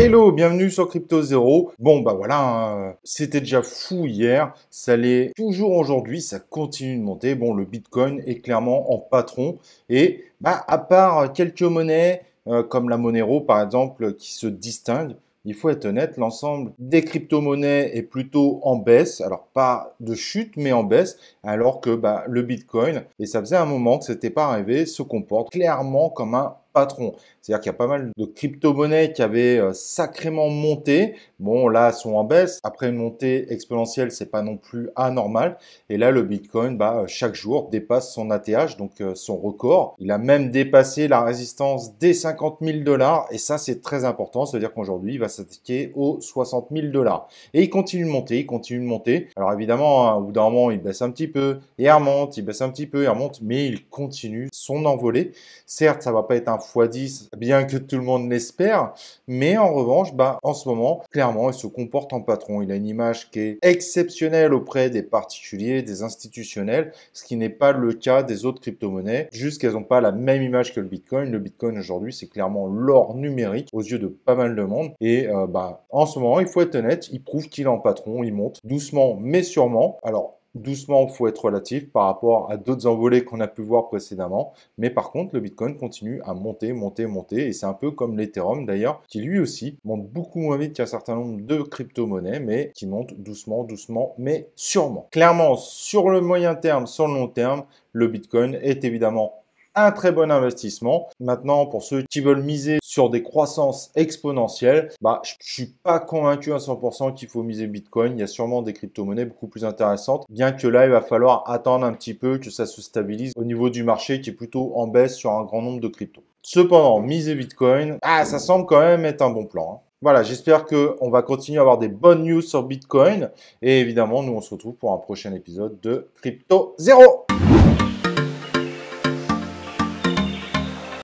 Hello, bienvenue sur Crypto Zéro. Bon bah voilà, c'était déjà fou hier, ça l'est toujours aujourd'hui, ça continue de monter. Bon, le Bitcoin est clairement en patron et bah à part quelques monnaies comme la Monero par exemple qui se distinguent, il faut être honnête, l'ensemble des crypto-monnaies est plutôt en baisse. Alors pas de chute, mais en baisse, alors que bah, le Bitcoin, et ça faisait un moment que c'était pas arrivé, se comporte clairement comme un patron. C'est-à-dire qu'il y a pas mal de crypto-monnaies qui avaient sacrément monté. Bon, là, elles sont en baisse. Après une montée exponentielle, c'est pas non plus anormal. Et là, le Bitcoin, bah, chaque jour, dépasse son ATH, donc son record. Il a même dépassé la résistance des 50 000 $. Et ça, c'est très important. C'est-à-dire qu'aujourd'hui, il va s'attaquer aux 60 000 $. Et il continue de monter, il continue de monter. Alors évidemment, hein, au bout d'un moment, il baisse un petit peu. Et il remonte, il baisse un petit peu, il remonte. Mais il continue son envolée. Certes, ça va pas être un x10, bien que tout le monde l'espère, mais en revanche, bah, en ce moment, clairement, il se comporte en patron. Il a une image qui est exceptionnelle auprès des particuliers, des institutionnels, ce qui n'est pas le cas des autres crypto-monnaies, juste qu'elles n'ont pas la même image que le Bitcoin. Le Bitcoin aujourd'hui, c'est clairement l'or numérique aux yeux de pas mal de monde. Et bah, en ce moment, il faut être honnête, il prouve qu'il est en patron, il monte doucement mais sûrement. Alors, doucement, il faut être relatif par rapport à d'autres envolées qu'on a pu voir précédemment. Mais par contre, le Bitcoin continue à monter, monter, monter. Et c'est un peu comme l'Ethereum d'ailleurs, qui lui aussi monte beaucoup moins vite qu'un certain nombre de crypto-monnaies, mais qui monte doucement, doucement, mais sûrement. Clairement, sur le moyen terme, sur le long terme, le Bitcoin est évidemment un très bon investissement. Maintenant, pour ceux qui veulent miser sur des croissances exponentielles, bah, je suis pas convaincu à 100% qu'il faut miser Bitcoin. Il y a sûrement des crypto-monnaies beaucoup plus intéressantes, bien que là, il va falloir attendre un petit peu que ça se stabilise au niveau du marché qui est plutôt en baisse sur un grand nombre de cryptos. Cependant, miser Bitcoin, ça semble quand même être un bon plan, hein. Voilà, j'espère qu'on va continuer à avoir des bonnes news sur Bitcoin. Et évidemment, nous, on se retrouve pour un prochain épisode de Crypto Zéro.